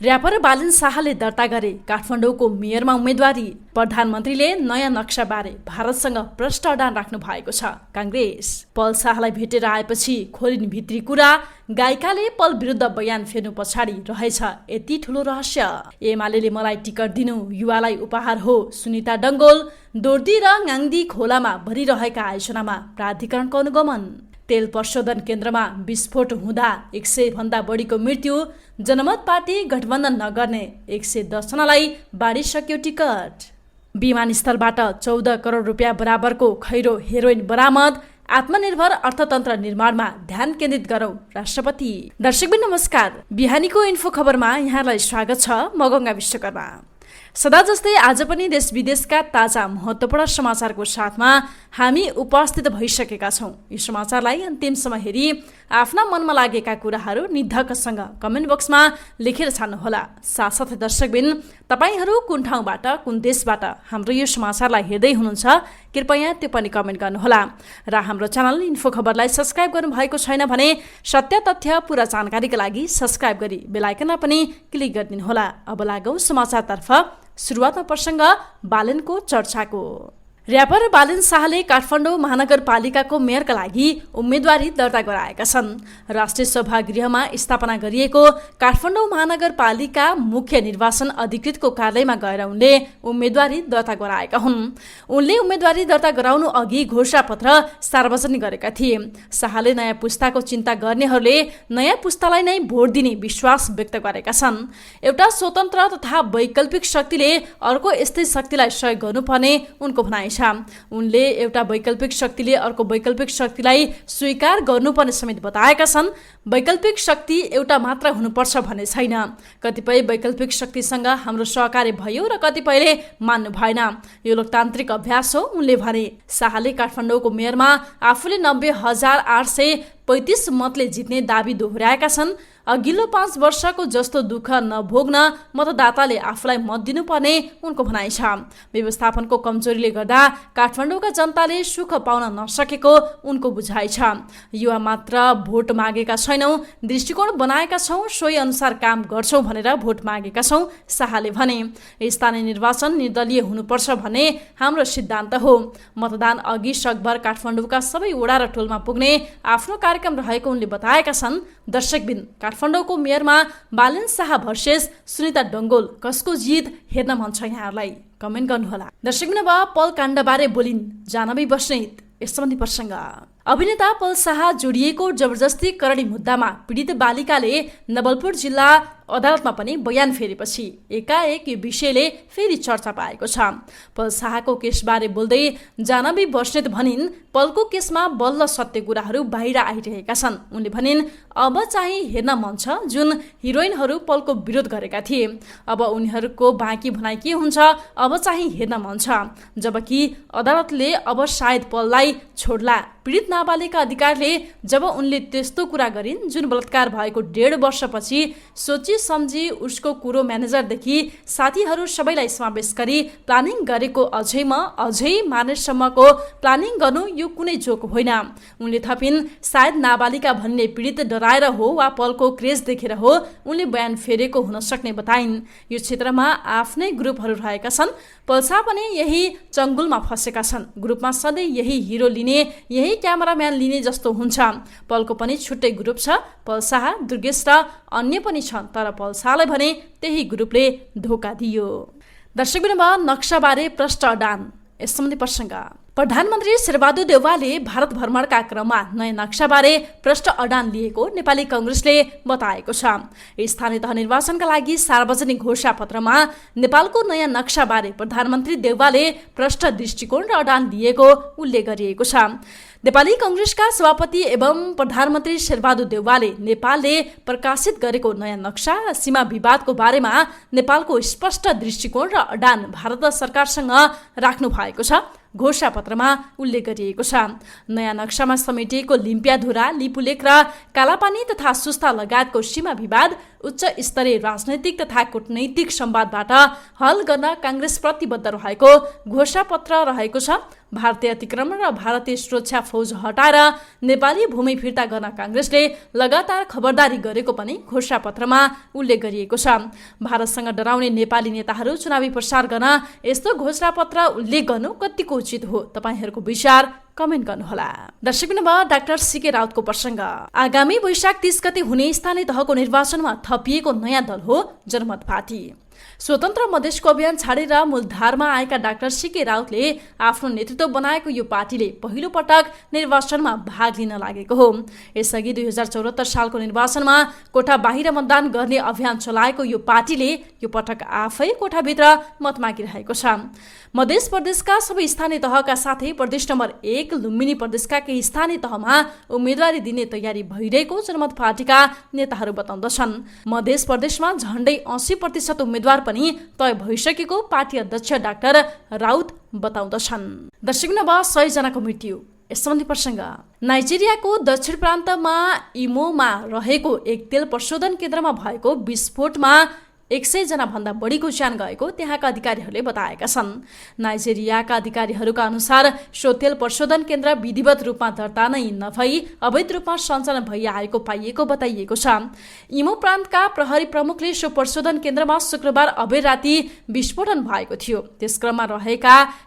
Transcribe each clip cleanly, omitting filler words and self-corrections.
Rapper बालिन शाहले दर्ता गरे काठमाडौँको मेयरमा उम्मेदवारी। प्रधानमन्त्रीले नयाँ नक्साबारे भारतसँग प्रष्ट अडान राख्नु भएको छ। काङ्ग्रेस पल शाहलाई भेटेर आएपछि खोलिन् भित्री कुरा। गायिकाले पल विरुद्ध बयान फेर्नु पछाडि रहेछ यति ठुलो रहस्य। एमाले मलाई टिकट दिनु युवालाई उपहार हो। सुनिता डङ्गोल दोर्दी र ङाङदी खोलामा भरिरहेका आयोजनामा प्राधिकरणको अनुगमन। तेल प्रशोधन केन्द्रमा विस्फोट हुँदा 100 भन्दा बढीको मृत्यु। जनमत पार्टी गठबन्धन नगर्ने 110 जनालाई बाँडिसक्यो टिकट। विमानस्थलबाट 14 करोड रुपियाँ बराबरको खैरो हेरोइन बरामद। आत्मनिर्भर अर्थतन्त्र निर्माणमा ध्यान केन्द्रित गरौँ राष्ट्रपति। दर्शकबिन नमस्कार, बिहानीको इन्फो खबरमा यहाँलाई स्वागत छ। म गङ्गा विश्वकर्मा। सदा जस्तै आज पनि देश विदेशका ताजा महत्त्वपूर्ण समाचारको साथमा हामी उपस्थित भइसकेका छौँ। यो समाचारलाई अन्तिमसम्म हेरी आफ्ना मनमा लागेका कुराहरू निधकसँग कमेन्ट बक्समा लेखेर छाड्नुहोला। साथसाथै दर्शकबिन तपाईँहरू कुन ठाउँबाट कुन देशबाट हाम्रो यो समाचारलाई हेर्दै हुनुहुन्छ कृपया त्यो पनि कमेन्ट गर्नुहोला। र हाम्रो च्यानल इन्फो खबरलाई सब्सक्राइब गर्नुभएको छैन भने सत्य तथ्य पुरा जानकारीका लागि सब्सक्राइब गरी बेल आइकनमा पनि क्लिक गरिदिनुहोला। अब लागौँ समाचारतर्फ। सुरुवातमा प्रसङ्ग बालेनको चर्चाको। र्यापर बालिन शाहले काठमाडौँ महानगरपालिकाको मेयरका लागि उम्मेदवारी दर्ता गराएका छन्। राष्ट्रिय सभागृहमा स्थापना गरिएको काठमाडौँ महानगरपालिका मुख्य निर्वाचन अधिकृतको कार्यालयमा गएर उनले उम्मेदवारी दर्ता गराएका हुन्। उनले उम्मेदवारी दर्ता गराउनु अघि घोषणापत्र सार्वजनिक गरेका थिए। शाहले नयाँ पुस्ताको चिन्ता गर्नेहरूले नयाँ पुस्तालाई नै भोट दिने विश्वास व्यक्त गरेका छन्। एउटा स्वतन्त्र तथा वैकल्पिक शक्तिले अर्को यस्तै शक्तिलाई सहयोग गर्नुपर्ने उनको भनाइ। उनले एउटा वैकल्पिक शक्तिले अर्को वैकल्पिक शक्तिलाई स्वीकार गर्नुपर्ने समेत बताएका छन्। वैकल्पिक शक्ति एउटा मात्र हुनुपर्छ भन्ने छैन। कतिपय वैकल्पिक शक्तिसँग हाम्रो सहकार्य भयो र कतिपयले मान्नु भएन। यो लोकतान्त्रिक अभ्यास हो उनले भने। शाहले काठमाडौँको मेयरमा आफूले 90,835 मतले जित्ने दाबी दोहोर्याएका छन्। अघिल्लो 5 वर्षको जस्तो दुःख नभोग्न मतदाताले आफूलाई मत दिनुपर्ने उनको भनाइ छ। व्यवस्थापनको कमजोरीले गर्दा काठमाडौँका जनताले सुख पाउन नसकेको उनको बुझाइ छ। युवा मात्र भोट मागेका छैनौँ, दृष्टिकोण बनाएका छौँ, सोही अनुसार काम गर्छौँ भनेर भोट मागेका छौँ शाहले भने। स्थानीय निर्वाचन निर्दलीय हुनुपर्छ भन्ने हाम्रो सिद्धान्त हो। मतदान अघि सकभर काठमाडौँका सबै वडा र टोलमा पुग्ने आफ्नो कार्यक्रम रहेको उनले बताएका छन्। दर्शकबिन काठमाडौँको मेयरमा बालिन शाह भर्सेस सुनिता डङ्गोल कसको जित हेर्न मन छ यहाँहरूलाई कमेन्ट गर्नुहोला। दर्शकबिन अब पल काण्डबारे बोलिन् जानवी बस्नेत। यस सम्बन्धी प्रसङ्ग। अभिनेता पल शाह जोडिएको जबरजस्ती करणी मुद्दामा पीडित बालिकाले नवलपुर जिल्ला अदालतमा पनि बयान फेरेपछि एकाएक यो विषयले फेरि चर्चा पाएको छ। पल शाहको केसबारे बोल्दै जानवी बस्नेत भनिन्, पलको केसमा बल्ल सत्य कुराहरू बाहिर आइरहेका छन्। उनले भनिन्, अब चाहिँ हेर्न मन छ जुन हिरोइनहरू पलको विरोध गरेका थिए। अब उनीहरूको बाँकी भनाइ के हुन्छ अब चाहिँ हेर्न मन छ। जबकि अदालतले अब सायद पललाई छोड्ला। पीडित नाबालिका अधिकारले जब उनले त्यस्तो कुरा गरिन् जुन बलात्कार भएको 1.5 वर्षपछि सोची सम्झी उसको कुरो म्यानेजरदेखि साथीहरू सबैलाई समावेश गरी प्लानिङ गरेको अझै मार्नेसम्मको प्लानिङ गर्नु यो कुनै जोक होइन। उनले थपिन्, सायद नाबालिका भन्ने पीडित डराएर हो वा पलको क्रेज देखेर हो उनले बयान फेरेको हुन सक्ने बताइन्। यो क्षेत्रमा आफ्नै ग्रुपहरू रहेका छन्। पल्सा पनि यही चङ्गुलमा फसेका छन्। ग्रुपमा सधैँ यही हिरो लिने यही क्यामेराम्यान लिने जस्तो हुन्छ। पलको पनि छुट्टै ग्रुप छ। पल शाह, दुर्गेश र अन्य पनि छन्, तर पल शाहलाई भने त्यही ग्रुपले धोका दियो। दर्शकबिन नक्साबारे प्रष्ट अडान। यस सम्बन्धी प्रसङ्ग। प्रधानमन्त्री शेरबहादुर देउवाले भारत भ्रमणका क्रममा नयाँ नक्साबारे प्रष्ट अडान लिएको नेपाली कङ्ग्रेसले बताएको छ। स्थानीय तह निर्वाचनका लागि सार्वजनिक घोषणापत्रमा नेपालको नयाँ नक्साबारे प्रधानमन्त्री देउवाले प्रष्ट दृष्टिकोण र अडान लिएको उल्लेख गरिएको छ। नेपाली कङ्ग्रेसका सभापति एवं प्रधानमन्त्री शेरबहादुर देउवाले नेपालले प्रकाशित गरेको नयाँ नक्सा सीमा विवादको बारेमा नेपालको स्पष्ट दृष्टिकोण र अडान भारत सरकारसँग राख्नु भएको छ। घोषणापत्रमा उल्लेख गरिएको छ। नयाँ नक्सामा समेटिएको लिम्पियाधुरा, लिपुलेक र कालापानी तथा सुस्ता लगायतको सीमा विवाद उच्च स्तरीय राजनैतिक तथा कूटनैतिक संवादबाट हल गर्न काङ्ग्रेस प्रतिबद्ध रहेको घोषणापत्र रहेको छ। भारतीय अतिक्रमण र भारतीय सुरक्षा फौज हटाएर नेपाली भूमि फिर्ता गर्न काङ्ग्रेसले लगातार खबरदारी गरेको पनि घोषणापत्रमा उल्लेख गरिएको छ। भारतसँग डराउने नेपाली नेताहरू चुनावी प्रचार गर्न यस्तो घोषणापत्र उल्लेख गर्नु कतिको उचित हो? तपाईहरूको विचार कमेन्ट गर्नुहोला। दर्शकबिन डाक्टर सीके राउतको प्रसङ्ग। आगामी वैशाख 30 गते हुने स्थानीय तहको निर्वाचनमा थपिएको नयाँ दल हो जनमत पार्टी। स्वतन्त्र मधेसको अभियान छाडेर मूलधारमा आएका डाक्टर सीके राउतले आफ्नो नेतृत्व बनाएको यो पार्टीले पहिलो पटक निर्वाचनमा भाग लिन लागेको हो। यसअघि 2074 सालको निर्वाचनमा कोठा बाहिर मतदान गर्ने अभियान चलाएको यो पार्टीले यो पटक आफै कोठाभित्र मत मागिरहेको छ। मधेस प्रदेशका सबै स्थानीय तहका साथै प्रदेश नम्बर 1 लुम्बिनी प्रदेशका केही स्थानीय तहमा उम्मेदवारी दिने तयारी भइरहेको जनमत पार्टीका नेताहरू बताउँदछन्। मधेस प्रदेशमा झण्डै 80% उम्मेदवार पनि तय भइसकेको पार्टी अध्यक्ष डाक्टर राउत बताउँदछन्। दर्शक 100 जनाको मृत्यु। यस सम्बन्धी प्रसङ्ग। नाइजेरियाको दक्षिण प्रान्तमा इमोमा रहेको एक तेल प्रशोधन केन्द्रमा भएको विस्फोटमा 100 जना भन्दा बढीको ज्यान गएको त्यहाँका अधिकारीहरूले बताएका छन्। नाइजेरियाका अधिकारीहरूका अनुसार सो तेल प्रशोधन केन्द्र विधिवत रूपमा दर्ता नै नभई अवैध रूपमा सञ्चालन भइआएको पाइएको बताइएको छ। इमो प्रान्तका प्रहरी प्रमुखले सो प्रशोधन केन्द्रमा शुक्रबार अबेर राति विस्फोटन भएको थियो। त्यसक्रममा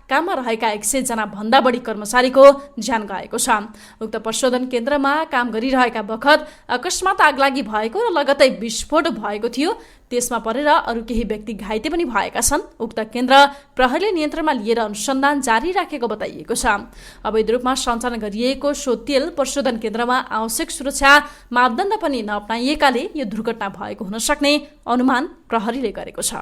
काममा रहेका 100 जना भन्दा बढी कर्मचारीको ज्यान गएको छ। उक्त प्रशोधन केन्द्रमा काम गरिरहेका बखत अकस्मात आगलागी भएको र लगतै विस्फोट भएको थियो। त्यसमा परेर अरू केही व्यक्ति घाइते पनि भएका छन्। उक्त केन्द्र प्रहरीले नियन्त्रणमा लिएर अनुसन्धान जारी राखेको बताइएको छ। अवैध रूपमा सञ्चालन गरिएको सो तेल प्रशोधन केन्द्रमा आवश्यक सुरक्षा मापदण्ड पनि नअपनाइएकाले यो दुर्घटना भएको हुन सक्ने अनुमान प्रहरीले गरेको छ।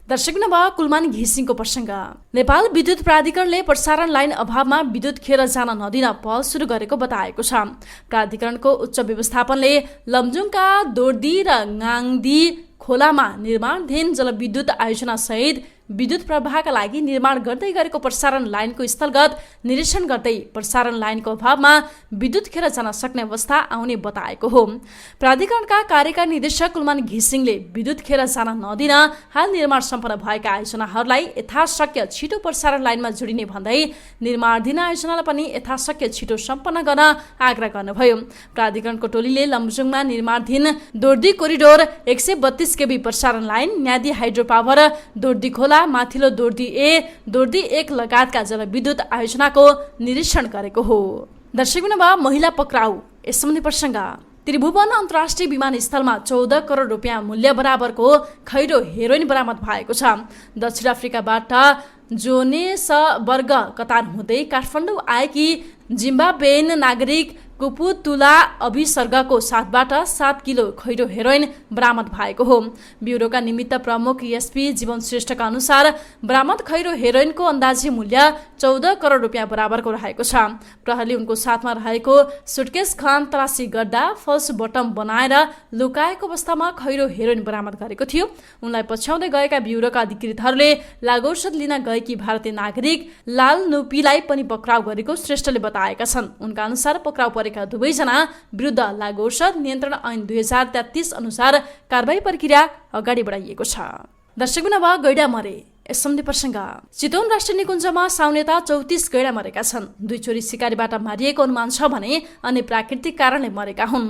दर्शक कुलमान घिसिङको प्रसङ्ग। नेपाल विद्युत प्राधिकरणले प्रसारण लाइन अभावमा विद्युत खेर जान नदिन पहल सुरु गरेको बताएको छ। प्राधिकरणको उच्च व्यवस्थापनले लमजुङका दोर्दी र गाङदी खोलामा निर्माणाधीन जलविद्युत आयोजना सहित विद्युत प्रवाहका लागि निर्माण गर्दै गरेको प्रसारण लाइनको स्थलगत निरीक्षण गर्दै प्रसारण लाइनको अभावमा विद्युत खेर जान सक्ने अवस्था आउने बताएको हो। प्राधिकरणका कार्यकारी निर्देशक कुलमान घिसिङले विद्युत खेर जान नदिन हाल निर्माण सम्पन्न भएका आयोजनाहरूलाई यथाशक्य छिटो प्रसारण लाइनमा जोडिने भन्दै निर्माणाधीन आयोजनालाई पनि यथाशक्य छिटो सम्पन्न गर्न आग्रह गर्नुभयो। प्राधिकरणको टोलीले लमजुङमा निर्माणाधीन दोर्दी कोरिडोर 132 केबी प्रसारण लाइन, न्यादी हाइड्रो पावर, दोर्दी खोला, माथिल्लो दोर्दी ए, दोर्दी 1 लगायतका जलविद्युत आयोजनाको निरीक्षण गरेको हो। दर्शक महिला पक्राउ। यस सम्बन्धी प्रसङ्ग। त्रिभुवन अन्तर्राष्ट्रिय विमानस्थलमा 14 करोड रुपियाँ मूल्य बराबरको खैरो हेरोइन बरामद भएको छ। दक्षिण अफ्रिकाबाट जोनेसबर्ग कतार हुँदै काठमाडौँ आएकी जिम्बाब्वेन नागरिक कुपुतुला अभिसर्गको साथबाट 7 किलो खैरो हेरोइन बरामद भएको हो। ब्युरोका निमित्त प्रमुख एसपी जीवन श्रेष्ठका अनुसार बरामद खैरो हेरोइनको अन्दाजी मूल्य 14 करोड रुपियाँ बराबरको रहेको छ। प्रहरीले उनको साथमा रहेको सुटकेस खान तलासी गर्दा फल्स बटम बनाएर लुकाएको अवस्थामा खैरो हेरोइन बरामद गरेको थियो। उनलाई पछ्याउँदै गएका ब्युरोका अधिकृतहरूले लागौषध लिन गएकी भारतीय नागरिक लाल नुपीलाई पनि पक्राउ गरेको श्रेष्ठले बताएका छन्। उनका अनुसार पक्राउ परेका दुवैजना विरुद्ध लागौषध नियन्त्रण ऐन 2033 अनुसार कारबाही प्रक्रिया अगाडि बढाइएको छ। दर्शक गैडा मरे। यस सम्बन्धी प्रसङ्ग। चितवन राष्ट्रिय निकुञ्जमा साउनेता 34 गैडा मरेका छन्। 2 छोरी शिकारीबाट मारिएको अनुमान छ भने अन्य प्राकृतिक कारणले मरेका हुन्।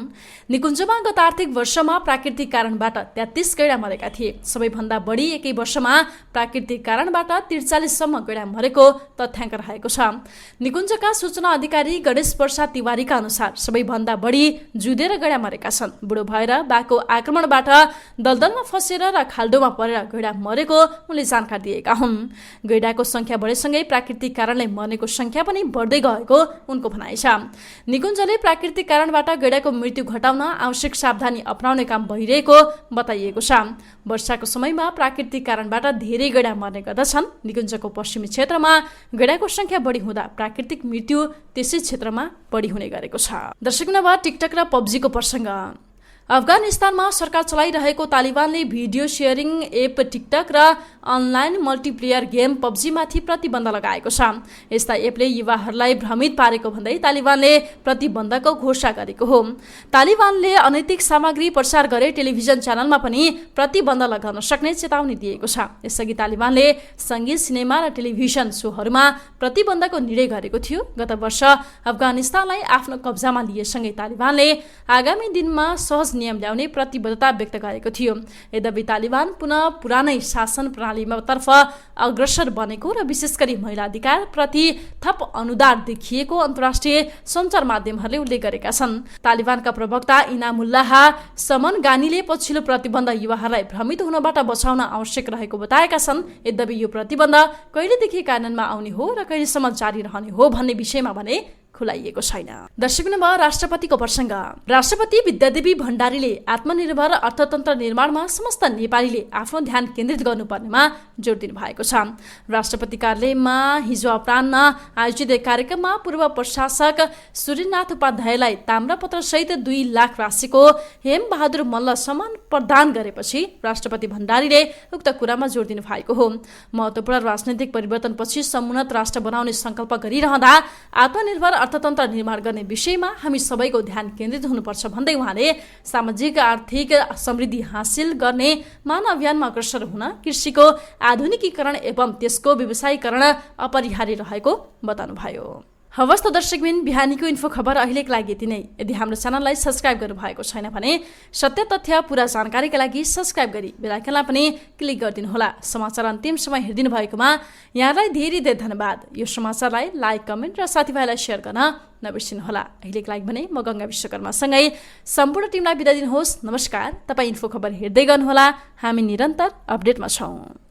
निकुञ्जमा गत आर्थिक वर्षमा प्राकृतिक कारणबाट 33 गैडा मरेका थिए। सबैभन्दा बढी एकै वर्षमा प्राकृतिक कारणबाट 43 सम्म गैडा मरेको तथ्याङ्क रहेको छ। निकुञ्जका सूचना अधिकारी गणेश प्रसाद तिवारीका अनुसार सबैभन्दा बढी जुधेर गैडा मरेका छन्। बुढो भएर बाघको आक्रमणबाट दलदलमा फसेर र खाल्डोमा परेर गैडा मरेको उनले जानकारी दिएका हुन्। गैडाको संख्या बढेसँगै प्राकृतिक कारणले मर्नेको संख्या पनि बढ्दै गएको उनको भनाइ छ। निकुञ्जले प्राकृतिक कारणबाट गैडाको मृत्यु घटाउन आवश्यक सावधानी अपनाउने काम भइरहेको बताइएको छ। वर्षाको समयमा प्राकृतिक कारणबाट धेरै गैडा मर्ने गर्दछन्। निकुञ्जको पश्चिमी क्षेत्रमा गैडाको संख्या बढी हुँदा प्राकृतिक मृत्यु त्यसै क्षेत्रमा बढी हुने गरेको छ। दर्शक टिकटक र पब्जीको प्रसङ्ग। अफगानिस्तानमा सरकार चलाइरहेको तालिबानले भिडियो सेयरिङ एप टिकटक र अनलाइन मल्टिप्लेयर गेम पब्जीमाथि प्रतिबन्ध लगाएको छ। यस्ता एपले युवाहरूलाई भ्रमित पारेको भन्दै तालिबानले प्रतिबन्धको घोषणा गरेको हो। तालिबानले अनैतिक सामग्री प्रसार गरे टेलिभिजन च्यानलमा पनि प्रतिबन्ध लगाउन सक्ने चेतावनी दिएको छ। यसअघि तालिबानले सङ्गीत, सिनेमा र टेलिभिजन सोहरूमा प्रतिबन्धको निर्णय गरेको थियो। गत वर्ष अफगानिस्तानलाई आफ्नो कब्जामा लिएसँगै तालिबानले आगामी दिनमा सहज नियम ल्याउने प्रतिबद्धता व्यक्त गरेको थियो। यद्यपि तालिबान पुनः पुरानै शासन प्रणालीमा तर्फ अग्रसर बनेको र विशेष गरी महिला अधिकार प्रति थप अनुदार देखिएको अन्तर्राष्ट्रिय सञ्चार माध्यमहरूले उल्लेख गरेका छन्। तालिबानका प्रवक्ता इनामुल्लाह समनगानीले पछिल्लो प्रतिबन्ध युवाहरूलाई भ्रमित हुनबाट बचाउन आवश्यक रहेको बताएका छन्। यद्यपि यो प्रतिबन्ध कहिलेदेखि कानूनमा आउने हो र कहिलेसम्म जारी रहने हो भन्ने विषयमा भने खुलाइएको छैन। दर्शक नम्बर, राष्ट्रपतिको प्रसङ्ग। राष्ट्रपति विद्यादेवी भण्डारीले आत्मनिर्भर अर्थतन्त्र निर्माणमा समस्त नेपालीले आफ्नो ध्यान केन्द्रित गर्नुपर्नेमा जोड दिनु भएको छ। राष्ट्रपति कार्यालयमा हिजो अपराह्न आयोजित एक कार्यक्रममा पूर्व प्रशासक सूर्यनाथ उपाध्यायलाई ताम्रपत्रसहित 2 लाख राशिको हेमबहादुर मल्ल सम्मान प्रदान गरेपछि राष्ट्रपति भण्डारीले उक्त कुरामा जोड दिनु भएको हो। महत्त्वपूर्ण राजनैतिक परिवर्तनपछि समुन्नत राष्ट्र बनाउने सङ्कल्प गरिरहँदा आत्मनिर्भर अर्थतन्त्र निर्माण गर्ने विषयमा हामी सबैको ध्यान केन्द्रित हुनुपर्छ भन्दै उहाँले सामाजिक आर्थिक समृद्धि हासिल गर्ने मानव अभियानमा अग्रसर हुन कृषिको आधुनिकीकरण एवं त्यसको व्यवसायीकरण अपरिहार्य रहेको बताउनुभयो। हवस् त दर्शकबिन, बिहानीको इन्फो खबर अहिलेको लागि यति नै। यदि हाम्रो च्यानललाई सब्स्क्राइब गर्नुभएको छैन भने सत्य तथ्य पूरा जानकारीका लागि सब्स्क्राइब गरी बेल आइकनलाई पनि क्लिक गरिदिनुहोला। समाचार अन्तिम समय हेरिदिनु भएकोमा यहाँलाई धेरै धेरै धन्यवाद। यो समाचारलाई लाइक, कमेन्ट र साथीभाइलाई सेयर गर्न नबिर्सिनुहोला। अहिलेको लागि भने म गङ्गा विश्वकर्मासँगै सम्पूर्ण टिमलाई बिदा दिनुहोस्। नमस्कार। तपाईँ इन्फो खबर हेर्दै गर्नुहोला। हामी निरन्तर अपडेटमा छौँ।